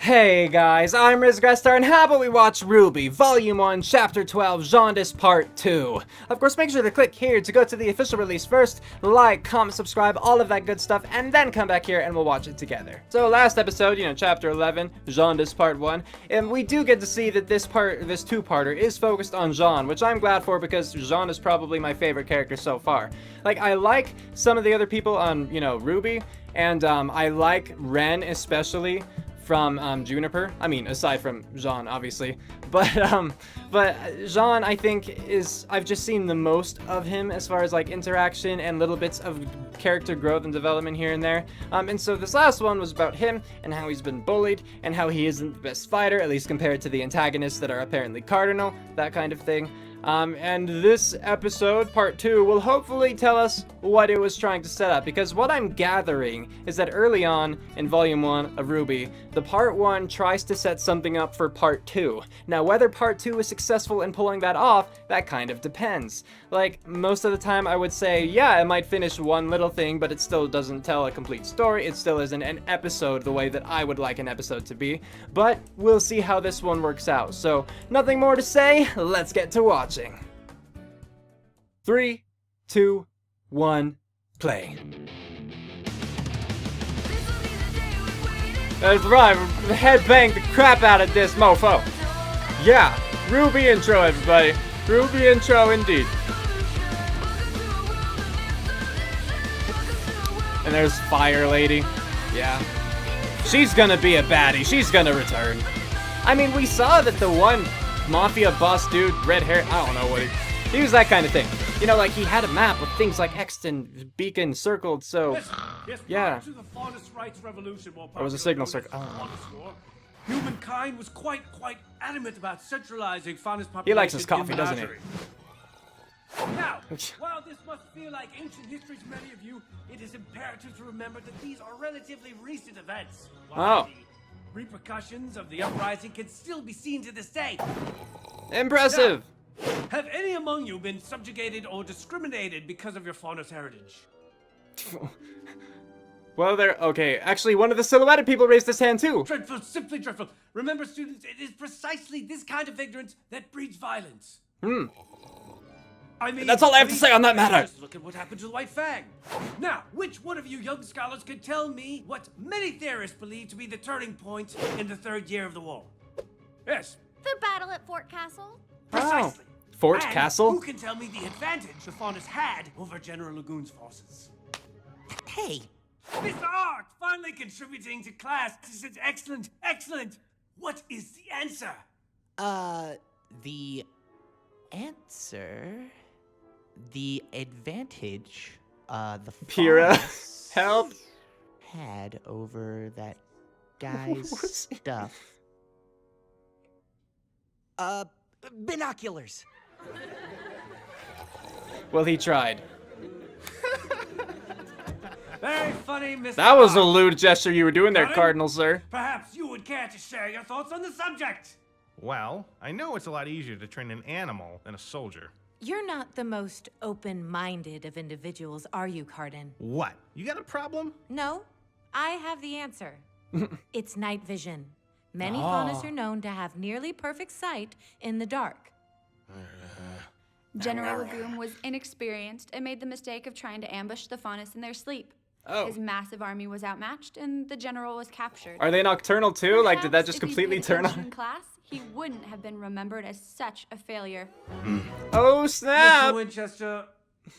Hey guys, I'm Grestar, and how about we watch RWBY, Volume 1, Chapter 12, Jaunedice Part 2. Of course, make sure to click here to go to the official release first, like, comment, subscribe, all of that good stuff, and then come back here and we'll watch it together. So last episode, Chapter 11, Jaunedice Part 1, and we do get to see that this two-parter is focused on Jaune, which I'm glad for because Jaune is probably my favorite character so far. Like, I like some of the other people on, RWBY, and I like Ren especially, from Juniper. I mean, aside from Jaune, obviously, but Jaune, I think, I've just seen the most of him as far as like interaction and little bits of character growth and development here and there. And so this last one was about him and how he's been bullied and how he isn't the best fighter, at least compared to the antagonists that are apparently cardinal, that kind of thing. And this episode, part 2, will hopefully tell us what it was trying to set up, because what I'm gathering is that early on in Volume 1 of RWBY, the part 1 tries to set something up for part 2. Now, whether part 2 is successful in pulling that off, that kind of depends. Like, most of the time I would say, yeah, it might finish one little thing, but it still doesn't tell a complete story. It still isn't an episode the way that I would like an episode to be, but we'll see how this one works out. So, nothing more to say, let's get to watching. 3, 2, 1, play. That's right, headbang the crap out of this mofo. Yeah, RWBY intro, everybody. RWBY intro indeed. And there's Fire Lady. Yeah. She's gonna be a baddie. She's gonna return. I mean, we saw that the one mafia boss dude, red hair, I don't know what he was that kind of thing. Like he had a map with things like X and beacon circled, so yeah. It was a signal circle. Oh. Humankind was quite adamant about centralizing Fauna's population. He likes his coffee, doesn't he? Now, while this must feel like ancient history to many of you, it is imperative to remember that these are relatively recent events. While the repercussions of the uprising can still be seen to this day. Impressive! Now, have any among you been subjugated or discriminated because of your Fauna's heritage? Well, okay. Actually, one of the silhouetted people raised his hand too. Dreadful, simply dreadful. Remember, students, it is precisely this kind of ignorance that breeds violence. I mean, that's all I have to say on that matter. Just look at what happened to the White Fang. Now, which one of you young scholars can tell me what many theorists believe to be the turning point in the third year of the war? Yes. The battle at Fort Castle. Precisely. Fort And Castle? who can tell me the advantage the Faunas had over General Lagoon's forces? Hey. Mr. Art, finally contributing to class. This is excellent, excellent. What is the answer? The answer... The advantage, the Pyrrha, Faunas help! had over that guy's stuff. Binoculars. Well, he tried. Very funny, Mr. That was a Art. lewd gesture you were doing there, Cardinal, sir. Perhaps you would care to share your thoughts on the subject. Well, I know it's a lot easier to train an animal than a soldier. You're not the most open-minded of individuals, are you, Cardin? What? You got a problem? No, I have the answer. It's night vision. Many Faunas are known to have nearly perfect sight in the dark. General Lagoon was inexperienced and made the mistake of trying to ambush the Faunas in their sleep. Oh. His massive army was outmatched, and the general was captured. Are they nocturnal too? Like, did that Perhaps just if he'd completely paid turn attention on? in class, he wouldn't have been remembered as such a failure. Oh, Mr. snap! Winchester,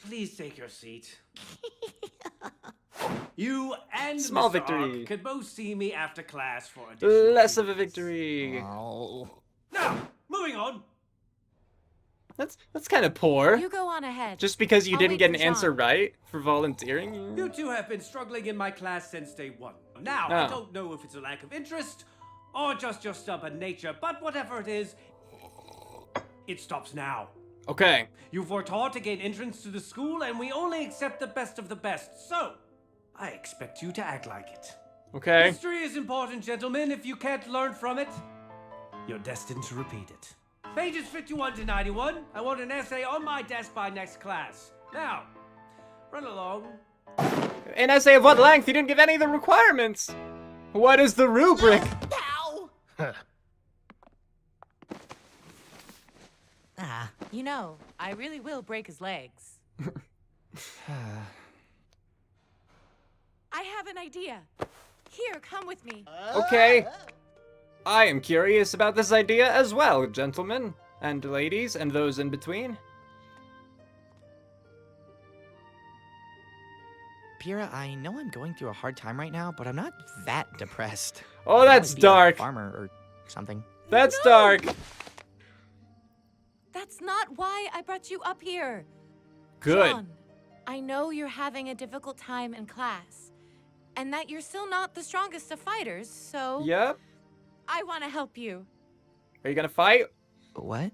please take your seat. You and Small Mr. victory. Ark could both see me after class for additional Less of a feedbacks. victory. Oh. Now, moving on. That's kind of poor. You go on ahead. Just because you I'll didn't wait get for an answer Jaune. right for volunteering? You two have been struggling in my class since day one. Now, Oh. I don't know if it's a lack of interest or just your stubborn nature, but whatever it is, it stops now. Okay. You've worked hard to gain entrance to the school, and we only accept the best of the best, so I expect you to act like it. Okay. History is important, gentlemen. If you can't learn from it, you're destined to repeat it. Pages 51 to 91. I want an essay on my desk by next class. Now, run along. An essay of what length? You didn't give any of the requirements. What is the rubric? Ow! You know, I really will break his legs. I have an idea. Here, come with me. Okay. I am curious about this idea as well, gentlemen and ladies and those in between. Pyrrha, I know I'm going through a hard time right now, but I'm not that depressed. Oh, that's I wanna be a dark. farmer or something. That's No! dark. That's not why I brought you up here. Good. Jaune, I know you're having a difficult time in class, and that you're still not the strongest of fighters, so Yep. I want to help you. Are you gonna fight? What?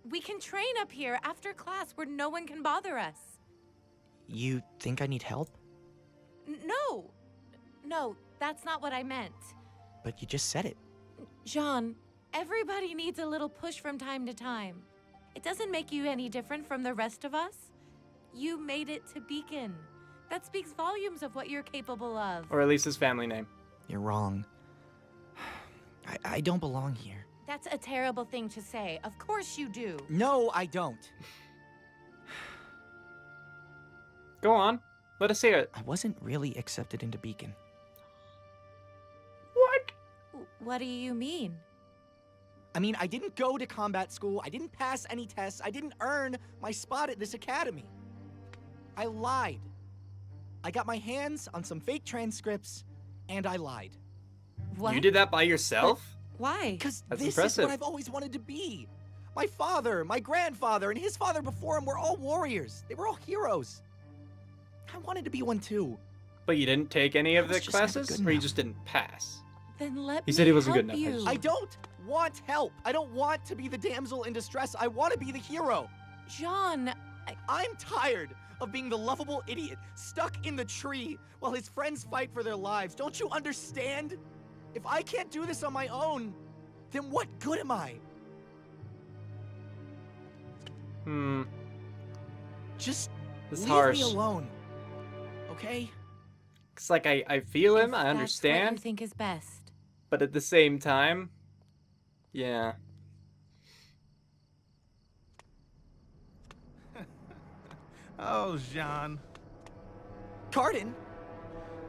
We can train up here after class where no one can bother us. You think I need help? No, that's not what I meant. But you just said it. Jaune, everybody needs a little push from time to time. It doesn't make you any different from the rest of us. You made it to Beacon. That speaks volumes of what you're capable of. Or at least his family name. You're wrong. I don't belong here. That's a terrible thing to say. Of course you do. No, I don't. Go on. Let us hear it. I wasn't really accepted into Beacon. What? What do you mean? I mean, I didn't go to combat school, I didn't pass any tests, I didn't earn my spot at this academy. I lied. I got my hands on some fake transcripts, and I lied. What? You did that by yourself? Why? Because That's this impressive. is what I've always wanted to be. My father, my grandfather, and his father before him were all warriors. They were all heroes. I wanted to be one too. But you didn't take any of I was the just never classes? good Or you enough. just didn't pass? Then let He me said he wasn't good help enough. you. I don't want help. I don't want to be the damsel in distress. I want to be the hero. Jaune, I'm tired of being the lovable idiot stuck in the tree while his friends fight for their lives. Don't you understand? If I can't do this on my own, then what good am I? Just It's leave harsh. me alone. Okay? It's like I feel him, if I that's what understand, you think is best. but at the same time, yeah. Oh, Jaune. Cardin?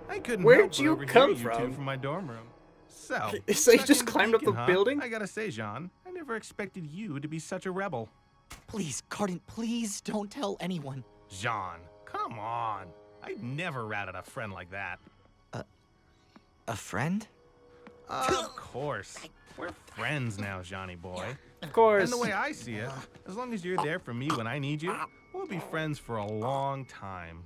I couldn't Where'd help but you overhear come you two from? from my dorm room. So, So you stuck just in the climbed up Beacon, the huh? building? I gotta say, Jaune, I never expected you to be such a rebel. Please, Cardin, please don't tell anyone. Jaune, come on. I'd never ratted a friend like that. A friend? Of course. We're friends now, Johnny boy. Of course. And the way I see it, as long as you're there for me when I need you, we'll be friends for a long time.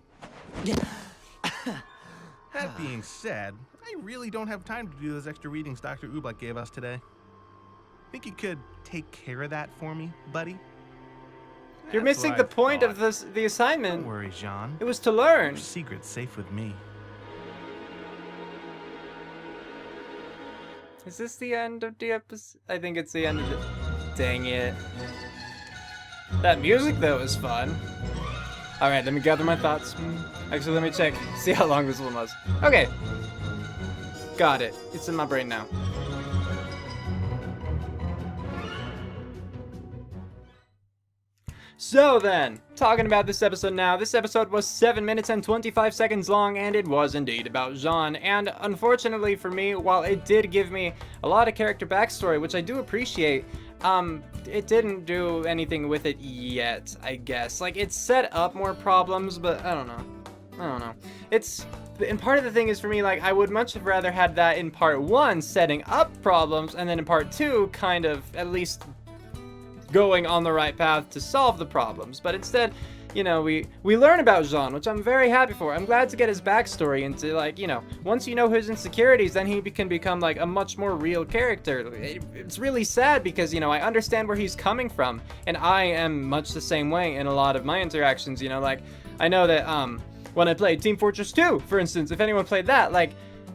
That being said, I really don't have time to do those extra readings Dr. RWBY gave us today. Think you could take care of that for me, buddy? You're That's missing what the I point of thought. the assignment. Don't worry, Jaune. It was to learn. Your secret's safe with me. Is this the end of the episode? I think it's the end of it. Dang it. That music, though, is fun. Alright, let me gather my thoughts. Actually, let me check. See how long this one was. Okay. Got it. It's in my brain now. So then, talking about this episode now, this episode was 7 minutes and 25 seconds long, and it was indeed about Jaune. And unfortunately for me, while it did give me a lot of character backstory, which I do appreciate, it didn't do anything with it yet, I guess. Like, it set up more problems, but I don't know. And part of the thing is for me, like, I would much have rather had that in part 1, setting up problems, and then in part 2, kind of, at least going on the right path to solve the problems. But instead, you know, we learn about Jaune, which I'm very happy for. I'm glad to get his backstory into, like, you know, once you know his insecurities, then he can become, like, a much more real character. It's really sad because, you know, I understand where he's coming from, and I am much the same way in a lot of my interactions, you know, like, I know that, when I played Team Fortress 2, for instance, if anyone played that, like,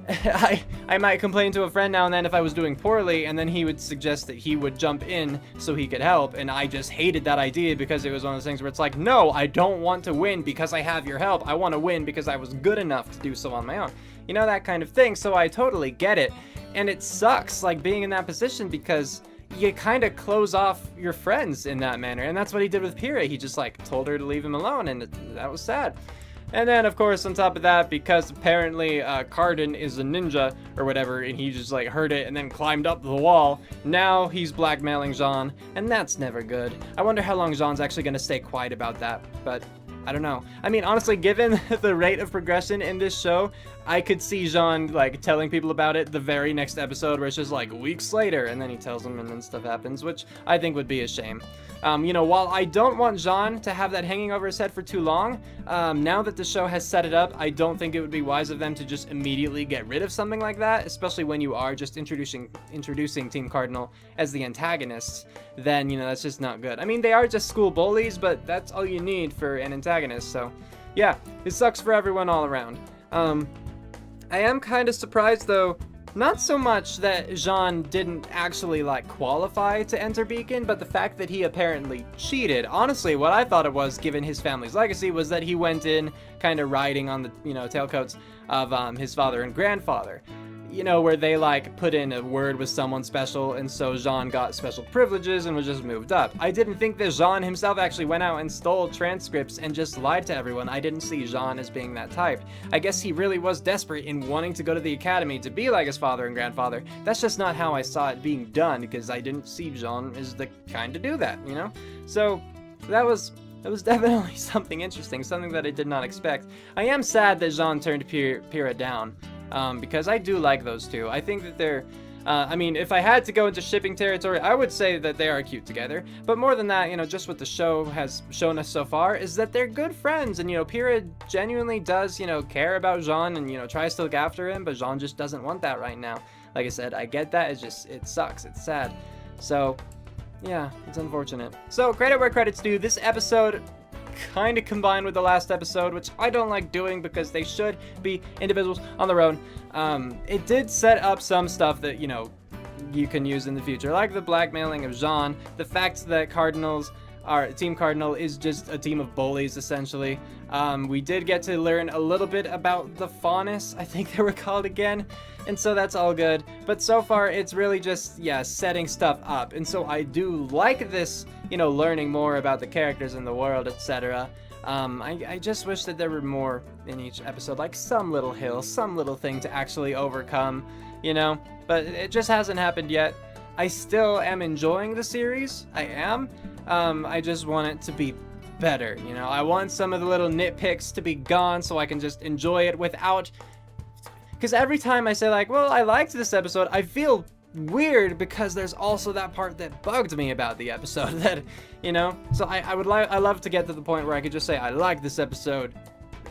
I might complain to a friend now and then if I was doing poorly, and then he would suggest that he would jump in so he could help, and I just hated that idea because it was one of those things where it's like, no, I don't want to win because I have your help. I want to win because I was good enough to do so on my own. You know, that kind of thing, so I totally get it. And it sucks, like, being in that position, because you kind of close off your friends in that manner. And that's what he did with Pyrrha. He just, like, told her to leave him alone, and that was sad. And then, of course, on top of that, because apparently Cardin is a ninja or whatever, and he just, like, heard it and then climbed up the wall, now he's blackmailing Jaune, and that's never good. I wonder how long Jaune's actually going to stay quiet about that, but I don't know. I mean, honestly, given the rate of progression in this show, I could see Jaune, like, telling people about it the very next episode, where it's just, like, weeks later, and then he tells them, and then stuff happens, which I think would be a shame. You know, while I don't want Jaune to have that hanging over his head for too long, now that the show has set it up, I don't think it would be wise of them to just immediately get rid of something like that, especially when you are just introducing Team Cardinal as the antagonists. Then, you know, that's just not good. I mean, they are just school bullies, but that's all you need for an antagonist, so yeah, it sucks for everyone all around. I am kind of surprised, though, not so much that Jaune didn't actually, like, qualify to enter Beacon, but the fact that he apparently cheated. Honestly, what I thought it was, given his family's legacy, was that he went in kind of riding on the, you know, tailcoats of his father and grandfather. You know, where they, like, put in a word with someone special, and so Jaune got special privileges and was just moved up. I didn't think that Jaune himself actually went out and stole transcripts and just lied to everyone. I didn't see Jaune as being that type. I guess he really was desperate in wanting to go to the academy to be like his father and grandfather. That's just not how I saw it being done, because I didn't see Jaune as the kind to do that, you know? So, that was definitely something interesting, something that I did not expect. I am sad that Jaune turned Pyrrha down. Because I do like those two. I think that they're, I mean, if I had to go into shipping territory, I would say that they are cute together. But more than that, you know, just what the show has shown us so far is that they're good friends. And, you know, Pyrrha genuinely does, you know, care about Jaune and, you know, tries to look after him, but Jaune just doesn't want that right now. Like I said, I get that. It's just, it sucks. It's sad. So, yeah, it's unfortunate. So, credit where credit's due. This episode kind of combined with the last episode, which I don't like doing because they should be individuals on their own. It did set up some stuff that, you know, you can use in the future, like the blackmailing of Jaune, the fact that Team Cardinal is just a team of bullies, essentially. We did get to learn a little bit about the Faunus, I think they were called again, and so that's all good. But so far, it's really just, yeah, setting stuff up, and so I do like this, you know, learning more about the characters in the world, etc. I just wish that there were more in each episode, like some little hill, some little thing to actually overcome, you know, but it just hasn't happened yet. I still am enjoying the series, I am. I just want it to be better, you know. I want some of the little nitpicks to be gone so I can just enjoy it without, because every time I say, like, well, I liked this episode, I feel weird because there's also that part that bugged me about the episode that, you know, so I love to get to the point where I could just say I like this episode,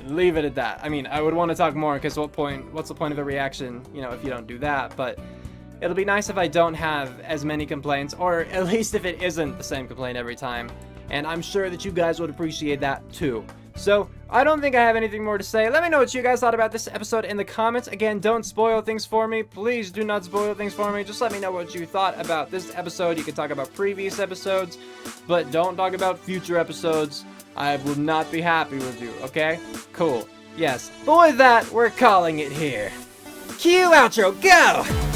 leave it at that. I mean, I would want to talk more, because what's the point of a reaction, you know, if you don't do that? But it'll be nice if I don't have as many complaints, or at least if it isn't the same complaint every time, and I'm sure that you guys would appreciate that too. So, I don't think I have anything more to say. Let me know what you guys thought about this episode in the comments. Again, don't spoil things for me. Please do not spoil things for me. Just let me know what you thought about this episode. You can talk about previous episodes, but don't talk about future episodes. I will not be happy with you, okay? Cool. Yes. But with that, we're calling it here. Cue outro, go!